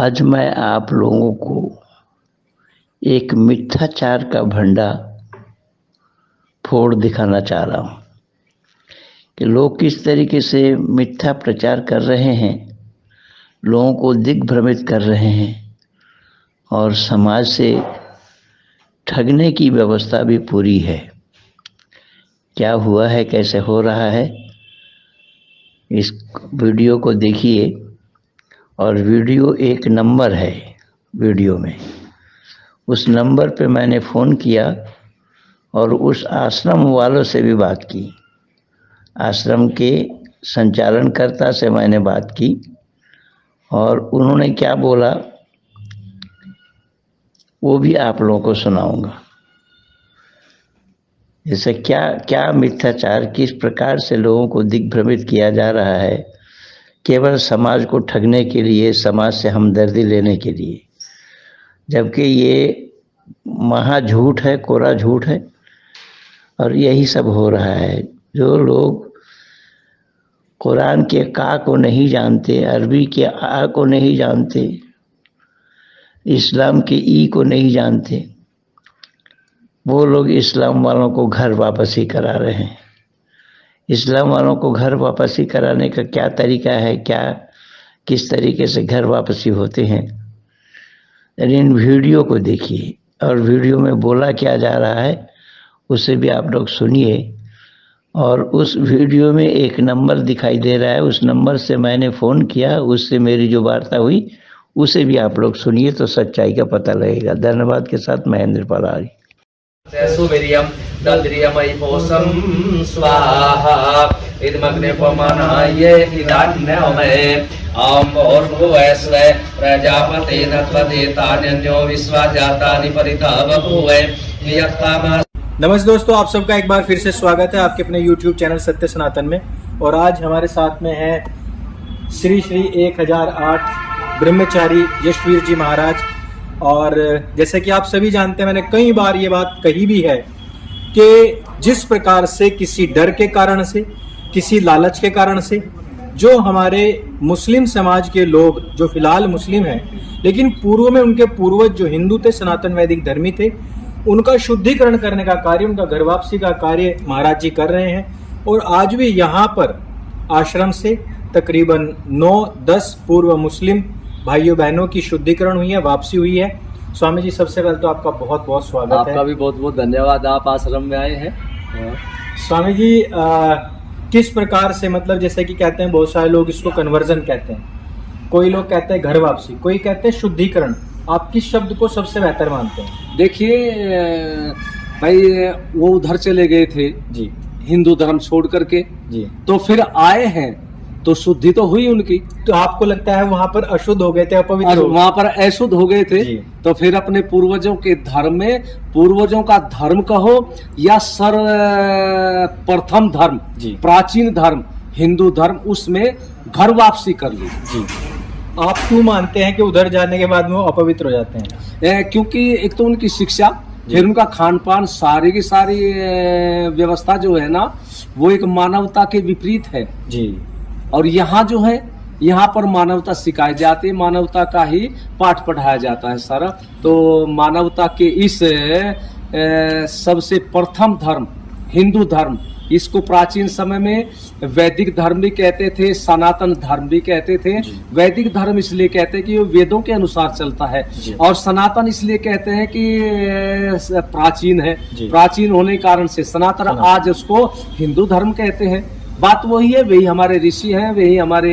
आज मैं आप लोगों को एक मिथ्याचार का भंडा फोड़ दिखाना चाह रहा हूँ कि लोग किस तरीके से मिथ्या प्रचार कर रहे हैं, लोगों को दिग्भ्रमित कर रहे हैं और समाज से ठगने की व्यवस्था भी पूरी है। क्या हुआ है, कैसे हो रहा है, इस वीडियो को देखिए। और वीडियो एक नंबर है, वीडियो में उस नंबर पे मैंने फ़ोन किया और उस आश्रम वालों से भी बात की। आश्रम के संचालनकर्ता से मैंने बात की और उन्होंने क्या बोला वो भी आप लोगों को सुनाऊंगा। जैसे क्या क्या मिथ्याचार, किस प्रकार से लोगों को दिग्भ्रमित किया जा रहा है, केवल समाज को ठगने के लिए, समाज से हमदर्दी लेने के लिए, जबकि ये महा झूठ है, कोरा झूठ है। और यही सब हो रहा है। जो लोग कुरान के का को नहीं जानते, अरबी के आ को नहीं जानते, इस्लाम के ई को नहीं जानते, वो लोग इस्लाम वालों को घर वापसी करा रहे हैं। इस्लाम वालों को घर वापसी कराने का क्या तरीका है, क्या किस तरीके से घर वापसी होते हैं, इन वीडियो को देखिए। और वीडियो में बोला क्या जा रहा है उसे भी आप लोग सुनिए। और उस वीडियो में एक नंबर दिखाई दे रहा है, उस नंबर से मैंने फ़ोन किया, उससे मेरी जो वार्ता हुई उसे भी आप लोग सुनिए तो सच्चाई का पता लगेगा। धन्यवाद के साथ महेंद्र पलारी। सुवीर्यं दद्रियमयिपोषं स्वाहा इदमग्ने पवनाय इदाग्नोमहे आम भूर्भुवस्वः प्रजापतेन त्वदेतान्यो विश्वाजातानि परितः बभूव यत्कामा। नमस्ते दोस्तों, आप सबका एक बार फिर से स्वागत है आपके अपने YouTube चैनल सत्य सनातन में। और आज हमारे साथ में है श्री 1008 ब्रह्मचारी यशवीर जी महाराज। और जैसे कि आप सभी जानते हैं, मैंने कई बार ये बात कही भी है कि जिस प्रकार से किसी डर के कारण से, किसी लालच के कारण से जो हमारे मुस्लिम समाज के लोग, जो फिलहाल मुस्लिम हैं लेकिन पूर्व में उनके पूर्वज जो हिंदू थे, सनातन वैदिक धर्मी थे, उनका शुद्धिकरण करने का कार्य, उनका घर वापसी का कार्य महाराज जी कर रहे हैं। और आज भी यहाँ पर आश्रम से तकरीबन 9-10 पूर्व मुस्लिम भाइयों बहनों की शुद्धिकरण हुई है, वापसी हुई है। स्वामी जी, सबसे पहले तो आपका बहुत बहुत स्वागत है। आपका भी बहुत बहुत धन्यवाद, आप आश्रम में आए हैं। स्वामी जी, किस प्रकार से, मतलब जैसे कि कहते हैं बहुत सारे लोग इसको कन्वर्जन कहते हैं, कोई लोग कहते हैं घर वापसी, कोई कहते हैं शुद्धिकरण, आप किस शब्द को सबसे बेहतर मानते हैं? देखिए भाई, वो उधर चले गए थे जी, हिंदू धर्म छोड़ करके जी, तो फिर आए हैं तो शुद्धि तो हुई उनकी। तो आपको लगता है वहां पर अशुद्ध हो गए थे, अपवित्र, वहां पर अशुद्ध हो गए थे जी। तो फिर अपने पूर्वजों के धर्म में, पूर्वजों का धर्म कहो या प्रथम धर्म, जी, प्राचीन धर्म हिंदू धर्म, उसमें घर वापसी कर ली। जी। आप क्यों मानते हैं कि उधर जाने के बाद में वो अपवित्र हो जाते हैं? क्योंकि एक तो उनकी शिक्षा, फिर उनका खान पान, सारी की सारी व्यवस्था जो है ना, वो एक मानवता के विपरीत है जी। और यहाँ जो है, यहाँ पर मानवता सिखाई जाती है, मानवता का ही पाठ पढ़ाया जाता है सारा। तो मानवता के इस सबसे प्रथम धर्म हिंदू धर्म, इसको प्राचीन समय में वैदिक धर्म भी कहते थे, सनातन धर्म भी कहते थे। वैदिक धर्म इसलिए कहते हैं कि वो वेदों के अनुसार चलता है, और सनातन इसलिए कहते हैं कि प्राचीन है। प्राचीन होने के कारण से सनातन, आज उसको हिंदू धर्म कहते हैं। बात वही है, वही हमारे ऋषि हैं, वही हमारे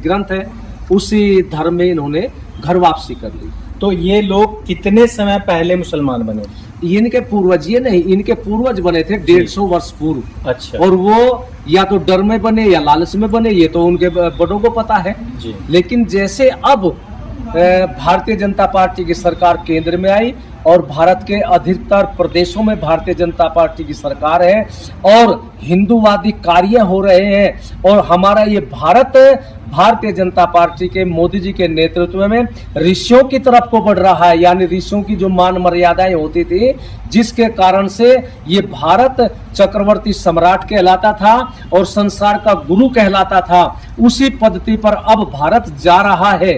ग्रंथ है, उसी धर्म में इन्होंने घर वापसी कर ली। तो ये लोग कितने समय पहले मुसलमान बने? इनके पूर्वज, ये नहीं, इनके पूर्वज बने थे 150 वर्ष पूर्व। अच्छा। और वो या तो डर में बने या लालच में बने, ये तो उनके बड़ों को पता है जी। लेकिन जैसे अब भारतीय जनता पार्टी की सरकार केंद्र में आई और भारत के अधिकतर प्रदेशों में भारतीय जनता पार्टी की सरकार है और हिंदूवादी कार्य हो रहे हैं, और हमारा ये भारत भारतीय जनता पार्टी के मोदी जी के नेतृत्व में ऋषियों की तरफ को बढ़ रहा है। यानी ऋषियों की जो मान मर्यादाएं होती थी, जिसके कारण से ये भारत चक्रवर्ती सम्राट कहलाता था और संसार का गुरु कहलाता था, उसी पद्धति पर अब भारत जा रहा है।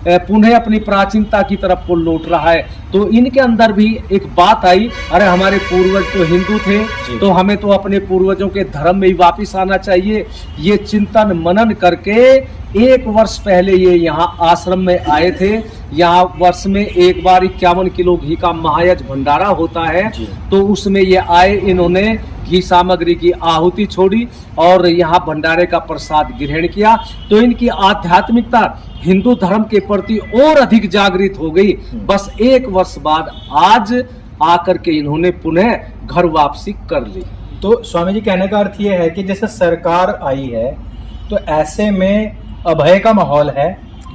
पुनः अपनी प्राचीनता की तरफ को लौट रहा है। तो इनके अंदर भी एक बात आई, अरे हमारे पूर्वज तो हिंदू थे, तो हमें तो अपने पूर्वजों के धर्म में ही वापिस आना चाहिए। ये चिंतन मनन करके 1 वर्ष पहले ये यहाँ आश्रम में आए थे। यहाँ वर्ष में एक बार 51 किलो घी का महायज्ञ भंडारा होता है, तो उसमें ये आए, इन्होंने घी सामग्री की आहुति छोड़ी और यहाँ भंडारे का प्रसाद ग्रहण किया। तो इनकी आध्यात्मिकता हिंदू धर्म के प्रति और अधिक जागृत हो गई। बस 1 वर्ष बाद आज आकर के इन्होंने पुनः घर वापसी कर ली। तो स्वामी जी, कहने का अर्थ ये है कि जैसे सरकार आई है तो ऐसे में अभय का माहौल है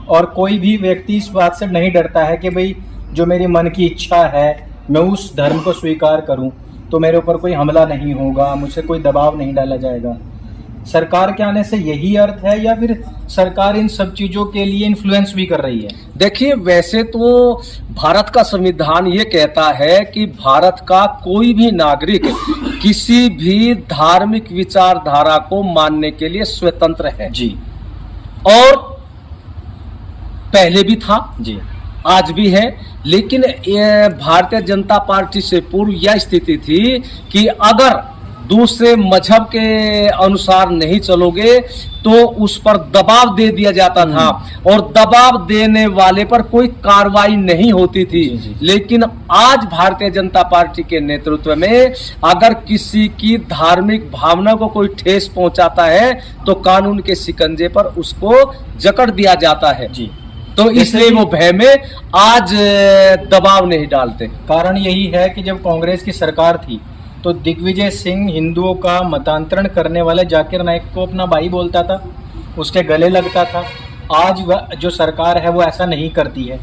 और कोई भी व्यक्ति इस बात से नहीं डरता है कि भाई जो मेरी मन की इच्छा है मैं उस धर्म को स्वीकार करूं तो मेरे ऊपर कोई हमला नहीं होगा, मुझसे कोई दबाव नहीं डाला जाएगा। सरकार के आने से यही अर्थ है या फिर सरकार इन सब चीजों के लिए इन्फ्लुएंस भी कर रही है? देखिए, वैसे तो भारत का संविधान ये कहता है कि भारत का कोई भी नागरिक किसी भी धार्मिक विचारधारा को मानने के लिए स्वतंत्र है जी, और पहले भी था जी, आज भी है। लेकिन भारतीय जनता पार्टी से पूर्व यह स्थिति थी कि अगर दूसरे मजहब के अनुसार नहीं चलोगे तो उस पर दबाव दे दिया जाता था और दबाव देने वाले पर कोई कार्रवाई नहीं होती थी। लेकिन आज भारतीय जनता पार्टी के नेतृत्व में अगर किसी की धार्मिक भावना को कोई ठेस पहुंचाता है तो कानून के शिकंजे पर उसको जकड़ दिया जाता है जी। तो इसलिए वो भय में आज दबाव नहीं डालते। कारण यही है कि जब कांग्रेस की सरकार थी तो दिग्विजय सिंह हिंदुओं का मतांतरण करने वाले जाकिर नाइक को अपना भाई बोलता था, उसके गले लगता था। आज वह जो सरकार है वो ऐसा नहीं करती है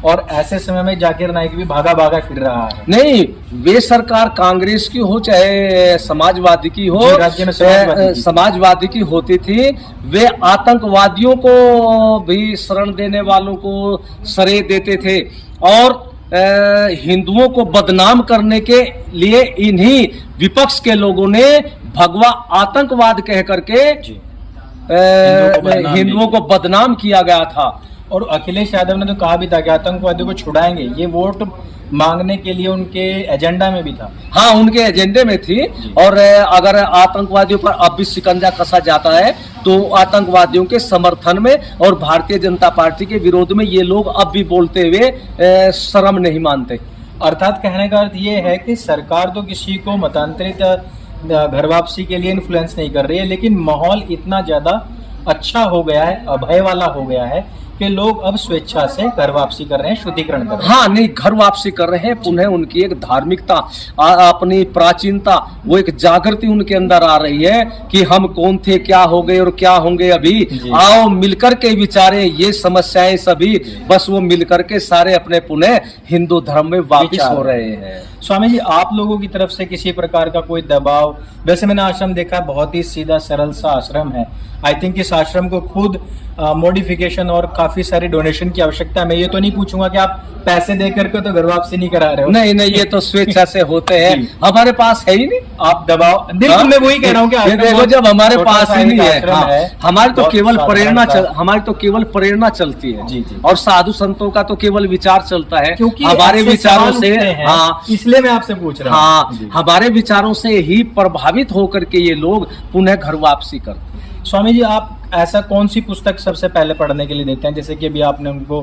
और ऐसे समय में जाकिर नाइक भी भागा भागा फिर रहा है। नहीं, वे सरकार कांग्रेस की हो चाहे समाजवादी की हो, राज्य में समाजवादी की होती थी, वे आतंकवादियों को भी शरण देने वालों को सरे देते थे और हिंदुओं को बदनाम करने के लिए इन्हीं विपक्ष के लोगों ने भगवा आतंकवाद कह करके हिंदुओं को बदनाम किया गया था। और अखिलेश यादव ने तो कहा भी था कि आतंकवादियों को छुड़ाएंगे, ये वोट मांगने के लिए उनके एजेंडा में भी था। हाँ, उनके एजेंडे में थी। और अगर आतंकवादियों पर अब भी शिकंजा कसा जाता है तो आतंकवादियों के समर्थन में और भारतीय जनता पार्टी के विरोध में ये लोग अब भी बोलते हुए शर्म नहीं मानते। अर्थात कहने का अर्थ ये है कि सरकार तो किसी को मतांतरित घर वापसी के लिए इन्फ्लुएंस नहीं कर रही है, लेकिन माहौल इतना ज्यादा अच्छा हो गया है, अभय वाला हो गया है कि लोग अब स्वेच्छा से घर वापसी कर रहे हैं, शुद्धिकरण कर रहे हैं। हाँ, नहीं, घर वापसी कर रहे हैं। पुनः उनकी एक धार्मिकता, अपनी प्राचीनता, वो एक जागृति उनके अंदर आ रही है कि हम कौन थे, क्या हो गए और क्या होंगे अभी। आओ मिलकर के विचारे ये समस्याएं सभी, बस वो मिलकर के सारे अपने पुनः हिंदू धर्म में वापिस हो रहे हैं। स्वामी जी, आप लोगों की तरफ से किसी प्रकार का कोई दबाव? वैसे मैंने आश्रम देखा, बहुत ही सीधा सरल सा आश्रम है। आई थिंक इस आश्रम को खुद मॉडिफिकेशन और काफी सारी डोनेशन की आवश्यकता है। मैं ये तो नहीं पूछूंगा कि आप पैसे दे करके तो घर वापसी नहीं करा रहे हो। नहीं नहीं, ये तो स्वेच्छा से होते हैं, हमारे पास है ही नहीं। आप दबाव, बिल्कुल मैं वही कह रहा हूँ कि देखो, जब हमारे पास ही नहीं है, हमारी तो केवल प्रेरणा हमारी तो केवल प्रेरणा चलती है जी। और साधु संतों का तो केवल विचार चलता है, क्योंकि हमारे विचारों से। हाँ, इसलिए मैं आपसे पूछ रहा हूँ। हाँ, हमारे विचारों से ही प्रभावित होकर के ये लोग पुनः घर वापसी करते हैं। स्वामी जी, आप ऐसा कौन सी पुस्तक सबसे पहले पढ़ने के लिए देते हैं? जैसे कि अभी आपने उनको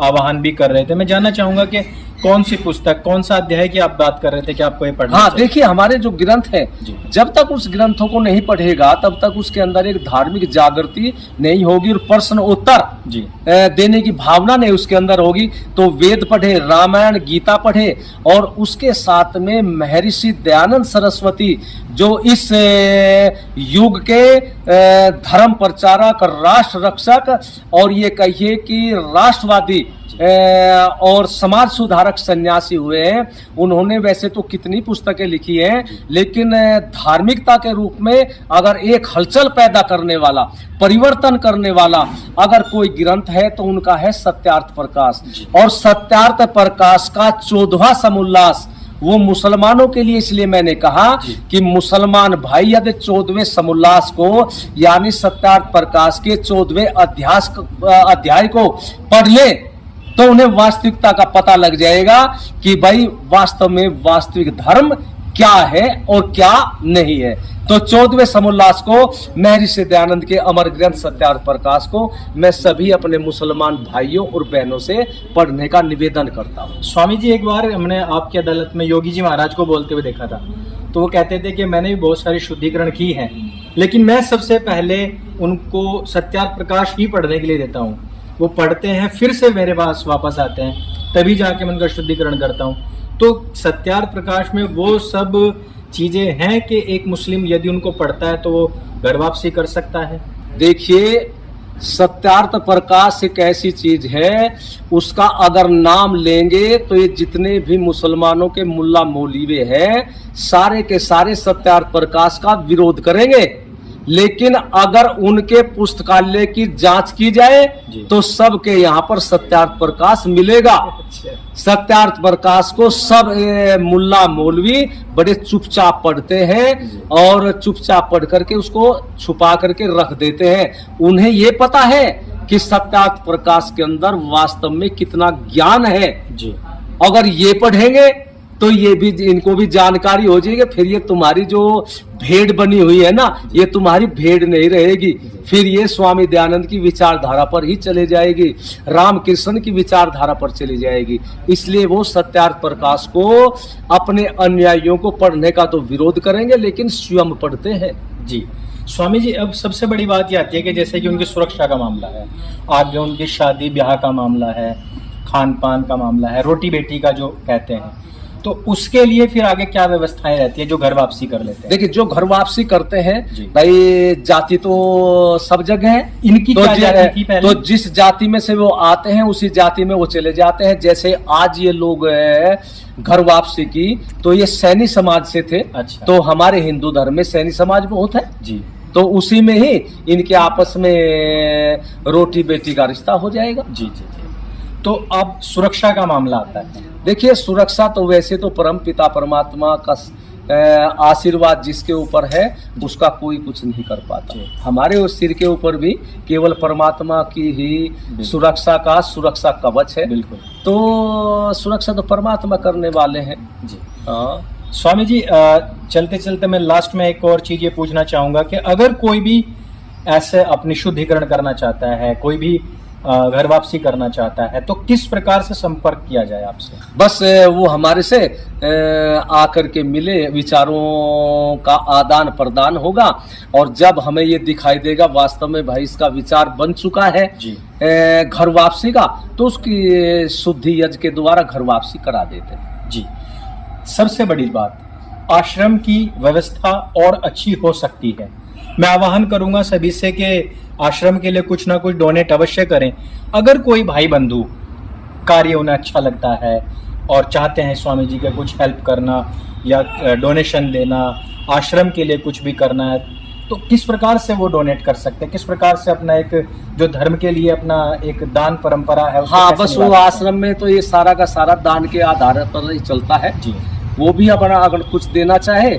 आह्वान भी कर रहे थे, मैं जानना चाहूंगा कि कौन सी पुस्तक, कौन सा अध्याय की आप बात कर रहे थे कि आपको ये पढ़ना? हाँ, देखिए, हमारे जो ग्रंथ है, जब तक उस ग्रंथों को नहीं पढ़ेगा तब तक उसके अंदर एक धार्मिक जागृति नहीं होगी और प्रश्न उत्तर देने की भावना नहीं उसके अंदर होगी। तो वेद पढ़े, रामायण गीता पढ़े और उसके साथ में महर्षि दयानंद सरस्वती जो इस युग के धर्म प्रचारक, राष्ट्र रक्षक और ये कहिए कि राष्ट्रवादी और समाज सुधारक सन्यासी हुए हैं। उन्होंने वैसे तो कितनी पुस्तकें लिखी हैं, लेकिन धार्मिकता के रूप में अगर एक हलचल पैदा करने वाला, परिवर्तन करने वाला अगर कोई ग्रंथ है तो उनका है सत्यार्थ प्रकाश। और सत्यार्थ प्रकाश का 14वां समुल्लास वो मुसलमानों के लिए, इसलिए मैंने कहा कि मुसलमान भाई यदि 14वें समोल्लास को यानी सत्यार्थ प्रकाश के 14वें अध्याय को पढ़ ले तो उन्हें वास्तविकता का पता लग जाएगा कि भाई वास्तव में वास्तविक धर्म क्या है और क्या नहीं है। तो 14वें समोल्लास को महर्षि दयानंद के अमर ग्रंथ सत्यार्थ प्रकाश को मैं सभी अपने मुसलमान भाइयों और बहनों से पढ़ने का निवेदन करता हूँ। स्वामी जी, एक बार हमने आपकी अदालत में योगी जी महाराज को बोलते हुए देखा था, तो वो कहते थे कि मैंने भी बहुत सारी शुद्धिकरण की है, लेकिन मैं सबसे पहले उनको सत्यार्थ प्रकाश ही पढ़ने के लिए देता हूँ। वो पढ़ते हैं, फिर से मेरे पास वापस आते हैं, तभी जाके मैं उनका शुद्धिकरण करता हूँ। तो सत्यार्थ प्रकाश में वो सब चीजें हैं कि एक मुस्लिम यदि उनको पढ़ता है तो वो घर वापसी कर सकता है। देखिए, सत्यार्थ प्रकाश एक ऐसी चीज है, उसका अगर नाम लेंगे तो ये जितने भी मुसलमानों के मुल्ला मौलवी हैं सारे के सारे सत्यार्थ प्रकाश का विरोध करेंगे, लेकिन अगर उनके पुस्तकालय की जांच की जाए तो सबके यहाँ पर सत्यार्थ प्रकाश मिलेगा। सत्यार्थ प्रकाश को सब मुल्ला मौलवी बड़े चुपचाप पढ़ते हैं और चुपचाप पढ़ करके उसको छुपा करके रख देते हैं। उन्हें ये पता है कि सत्यार्थ प्रकाश के अंदर वास्तव में कितना ज्ञान है जी। अगर ये पढ़ेंगे तो ये भी इनको भी जानकारी हो जाएगी। फिर ये तुम्हारी जो भेड़ बनी हुई है ना, ये तुम्हारी भेड़ नहीं रहेगी, फिर ये स्वामी दयानंद की विचारधारा पर ही चले जाएगी, रामकृष्ण की विचारधारा पर चली जाएगी। इसलिए वो सत्यार्थ प्रकाश को अपने अनुयायियों को पढ़ने का तो विरोध करेंगे, लेकिन स्वयं पढ़ते हैं जी। स्वामी जी, अब सबसे बड़ी बात ये आती है कि जैसे कि उनकी सुरक्षा का मामला है, आगे उनकी शादी ब्याह का मामला है, खान पान का मामला है, रोटी बेटी का जो कहते हैं, तो उसके लिए फिर आगे क्या व्यवस्थाएं रहती है जो घर वापसी कर लेते हैं? देखिए, जो घर वापसी करते हैं भाई, जाति तो सब जगह है, इनकी तो क्या जाति थी पहले? तो जिस जाति में से वो आते हैं उसी जाति में वो चले जाते हैं। जैसे आज ये लोग घर वापसी की तो ये सैनी समाज से थे। अच्छा। तो हमारे हिंदू धर्म में सैनी समाज बहुत है जी, तो उसी में ही इनके आपस में रोटी बेटी का रिश्ता हो जाएगा। जी जी जी। तो अब सुरक्षा का मामला आता है। देखिए, सुरक्षा तो वैसे तो परम पिता परमात्मा का आशीर्वाद जिसके ऊपर है उसका कोई कुछ नहीं कर पाता। हमारे उस सिर के ऊपर भी केवल परमात्मा की ही सुरक्षा कवच है। बिल्कुल। तो सुरक्षा तो परमात्मा करने वाले हैं जी। हाँ। स्वामी जी, चलते चलते मैं लास्ट में एक और चीज ये पूछना चाहूंगा कि अगर कोई भी ऐसे अपनी शुद्धिकरण करना चाहता है, कोई भी घर वापसी करना चाहता है, तो किस प्रकार से संपर्क किया जाए आपसे? बस वो हमारे से आकर के मिले, विचारों का आदान प्रदान होगा और जब हमें ये दिखाई देगा वास्तव में भाई इसका विचार बन चुका है जी। घर वापसी का, तो उसकी शुद्धि यज्ञ के द्वारा घर वापसी करा देते हैं जी। सबसे बड़ी बात, आश्रम की व्यवस्था और अच्छी हो सकती है। मैं आह्वान करूंगा सभी से कि आश्रम के लिए कुछ ना कुछ डोनेट अवश्य करें। अगर कोई भाई बंधु कार्य उन्हें अच्छा लगता है और चाहते हैं स्वामी जी का कुछ हेल्प करना या डोनेशन देना, आश्रम के लिए कुछ भी करना है, तो किस प्रकार से वो डोनेट कर सकते हैं? किस प्रकार से अपना एक जो धर्म के लिए अपना एक दान परंपरा है उसको हाँ, बस वो आश्रम में तो ये सारा का सारा दान के आधार पर ही चलता है जी। वो भी अपना अगर कुछ देना चाहे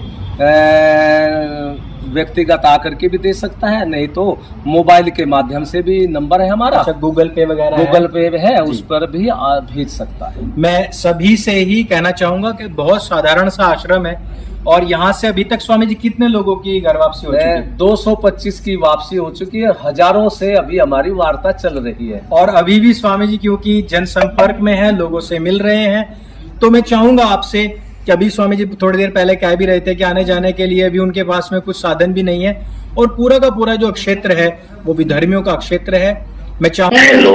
व्यक्तिगत आकर के भी दे सकता है, नहीं तो मोबाइल के माध्यम से भी नंबर है हमारा। अच्छा, गूगल पे वगैरह गूगल पे है, उस पर भी भेज सकता है। मैं सभी से ही कहना चाहूंगा कि बहुत साधारण सा आश्रम है और यहाँ से अभी तक स्वामी जी कितने लोगों की घर वापसी हो चुकी है? 225 की वापसी हो चुकी है, हजारों से अभी हमारी वार्ता चल रही है और अभी भी स्वामी जी क्योंकि जनसंपर्क में है, लोगों से मिल रहे हैं, तो मैं चाहूंगा आपसे कि अभी स्वामी जी थोड़ी देर पहले कह भी रहे थे कि आने जाने के लिए अभी उनके पास में कुछ साधन भी नहीं है और पूरा का पूरा जो क्षेत्र है वो भी धर्मियों का क्षेत्र है। मैं चाहूंगा। हेलो,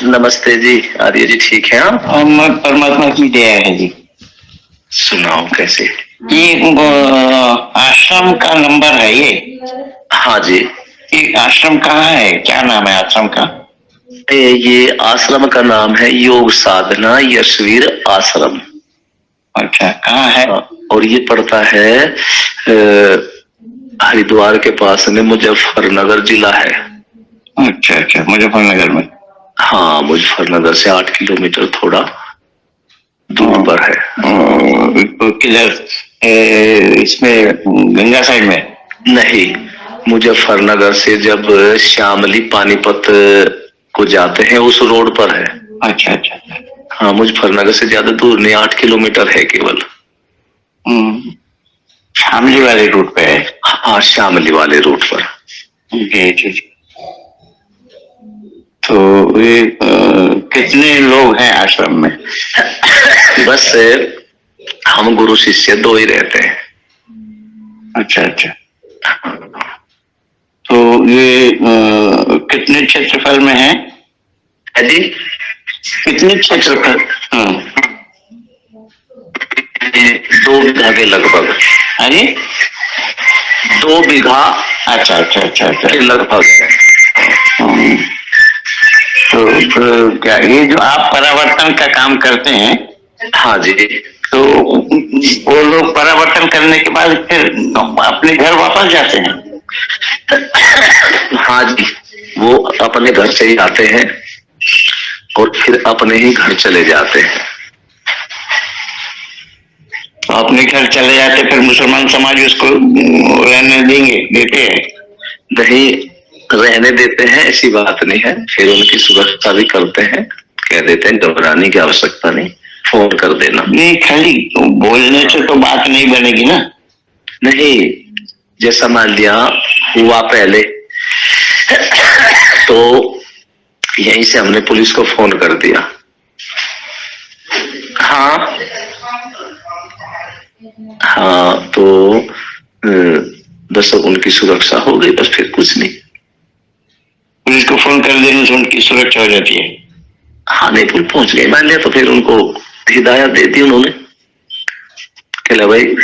नमस्ते जी, आर्य जी ठीक है आप? परमात्मा की दया है जी। सुनाओ कैसे? ये आश्रम का नंबर है ये? हाँ जी। ये आश्रम कहाँ है, क्या नाम है आश्रम का? ये आश्रम का नाम है योग साधना यशवीर आश्रम। अच्छा, कहाँ है? और ये पड़ता है हरिद्वार के पास में, मुजफ्फरनगर जिला है। अच्छा अच्छा, मुजफ्फरनगर में। हाँ, मुजफ्फरनगर से 8 किलोमीटर थोड़ा। दूर पर है। किधर? इसमें गंगा साइड में? नहीं, मुजफ्फरनगर से जब शामली पानीपत को जाते हैं उस रोड पर है। अच्छा अच्छा। हाँ, मुजफ्फरनगर से ज्यादा दूर नहीं, 8 किलोमीटर है केवल। शामली वाले रूट पे है? हाँ, शामली वाले रूट पर। जी जी। तो ये कितने लोग हैं आश्रम में? बस हम गुरु शिष्य 2 ही रहते हैं। अच्छा अच्छा। तो ये कितने क्षेत्रफल में है? जी, कितने क्षेत्रफल? 2 बीघा के लगभग। अरे 2 बीघा। अच्छा अच्छा अच्छा अच्छा के लगभग है। तो क्या ये जो आप परावर्तन का काम करते हैं? हाँ जी। तो वो लोग परावर्तन करने के बाद फिर अपने घर वापस जाते हैं? हाँ जी, वो अपने घर से ही आते हैं और फिर अपने ही घर चले जाते हैं। तो अपने घर चले जाते, फिर मुसलमान समाज उसको रहने देते हैं? नहीं, रहने देते हैं ऐसी बात नहीं है, फिर उनकी सुरक्षा भी करते हैं, कह देते हैं घबराने की आवश्यकता नहीं, फोन कर देना। नहीं, खाली बोलने से तो बात नहीं बनेगी ना। नहीं, जैसा मान लिया हुआ पहले तो यहीं से हमने पुलिस को फोन कर दिया। हाँ हाँ, तो बस उनकी सुरक्षा हो गई, बस फिर कुछ नहीं। पुलिस को फोन कर देने से उनकी सुरक्षा हो जाती है? हाँ, नहीं, पुलिस पहुंच गई मान लिया तो फिर उनको हिदायत दे दी उन्होंने कि भाई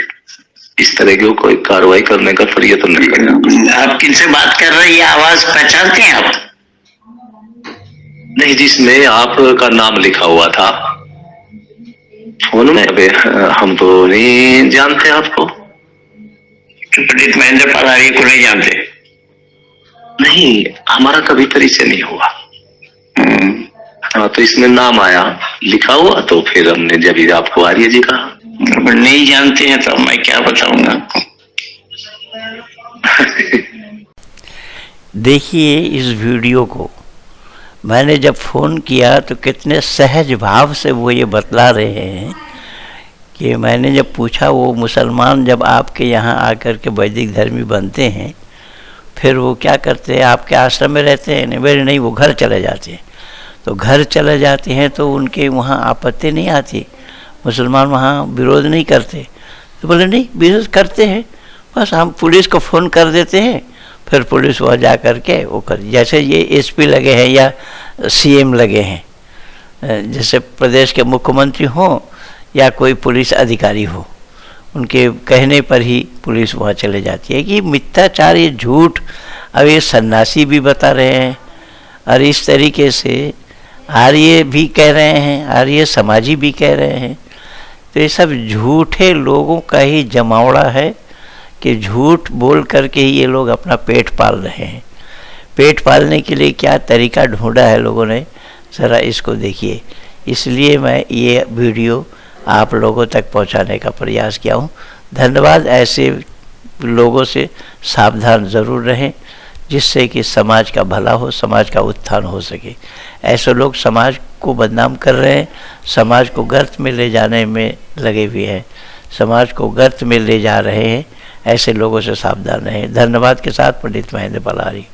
इस तरह की कोई कार्रवाई करने का प्रयत्न नहीं करें। आप किनसे बात कर रहे हैं? ये आवाज पहचानते हैं आप? नहीं, जिसमें आपका नाम लिखा हुआ था फोन में। अबे हम तो नहीं जानते आपको। पंडित महेंद्र पलारी को नहीं जानते? नहीं, हमारा कभी परिचय नहीं हुआ। हाँ, तो इसमें नाम आया लिखा हुआ, तो फिर हमने जब आपको आर्य जी कहा। नहीं जानते हैं तो मैं क्या बताऊंगा आपको। देखिए इस वीडियो को मैंने जब फ़ोन किया तो कितने सहज भाव से वो ये बतला रहे हैं कि मैंने जब पूछा वो मुसलमान जब आपके यहाँ आकर के वैदिक धर्मी बनते हैं फिर वो क्या करते हैं, आपके आश्रम में रहते हैं? नहीं, वो घर चले जाते हैं। तो घर चले जाते हैं तो उनके वहाँ आपत्ति नहीं आती, मुसलमान वहाँ विरोध नहीं करते? तो बोले नहीं, विरोध करते हैं, बस हम पुलिस को फ़ोन कर देते हैं, फिर पुलिस वहाँ जा कर के वो कर, जैसे ये एसपी लगे हैं या सीएम लगे हैं, जैसे प्रदेश के मुख्यमंत्री हों या कोई पुलिस अधिकारी हो, उनके कहने पर ही पुलिस वहाँ चले जाती है। कि मिथ्याचार, ये झूठ अब ये सन्यासी भी बता रहे हैं और इस तरीके से आर्य भी कह रहे हैं, आर्य समाजी भी कह रहे हैं। तो ये सब झूठे लोगों का ही जमावड़ा है कि झूठ बोल करके ही ये लोग अपना पेट पाल रहे हैं। पेट पालने के लिए क्या तरीका ढूंढा है लोगों ने, ज़रा इसको देखिए। इसलिए मैं ये वीडियो आप लोगों तक पहुंचाने का प्रयास किया हूं। धन्यवाद। ऐसे लोगों से सावधान ज़रूर रहें जिससे कि समाज का भला हो, समाज का उत्थान हो सके। ऐसे लोग समाज को बदनाम कर रहे हैं, समाज को गर्त में ले जाने में लगे हुए हैं, समाज को गर्त में ले जा रहे हैं। ऐसे लोगों से सावधान रहें। धन्यवाद के साथ पंडित महेंद्र पलारी।